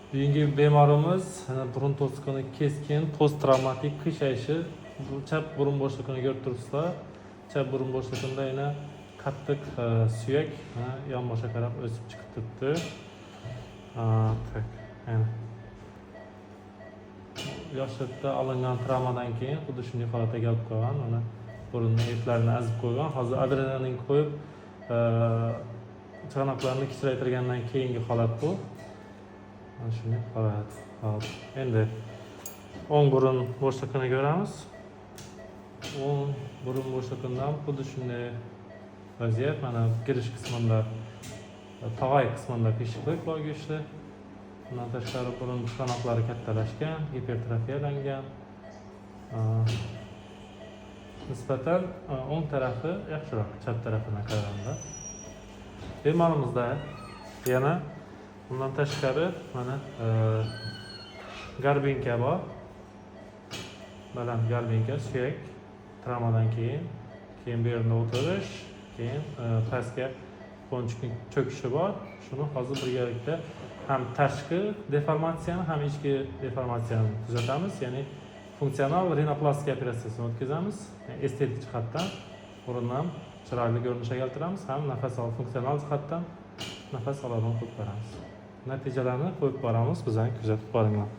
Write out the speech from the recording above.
Bugungi bemorimiz burun to'siqini keskin post travmatik qiyshayshi. Bu chap burun bo'shlig'ini ko'rib turibsizlar. Chap burun bo'shlig'ida yana qattiq suyak yonboshga qarab o'sib chiqib turibdi. Yoshlikda olingan travmadan keyin xuddi shunday holatga kelib qolgan. Mana burunning etlarini azib qo'ygan. Hozir adrenalin qo'yib chanoqlarni kichraytirgandan keyingi holat bu. Mana shunday holat. Hop. Endi o'ng burun bo'shlig'ini ko'ramiz. O'ng burun bo'shlig'idan xuddi shunday vaziyat. Mana girish qismida tog'ay qismida qiyshiqlik bor go'shti. Bundan tashqari burun chanoqlari kattalashgan, hipertrofiyalangan. Nisbatan o'ng tarafi yaxshiroq, chap tarafidan qaraganda. Bemorimizda yana bundan tashqari mana garbinka bor. Baland garbinka, suyak travmadan keyin bu yerda o'tirish, keyin pastga qo'nchiqning cho'kishi bor. Shuni hozir birgalikda ham tashqi deformatsiyani, ham ichki deformatsiyani tuzatamiz. Ya'ni funksional rinoplastika operatsiyasini o'tkazamiz. Estetik jihatdan burunni chiroyli ko'rinishga keltiramiz, ham nafas olish funksional jihatdan nafas oladigan qilib beramiz. Natijalarni qo'yib boramiz, bizani kuzatib boringlar.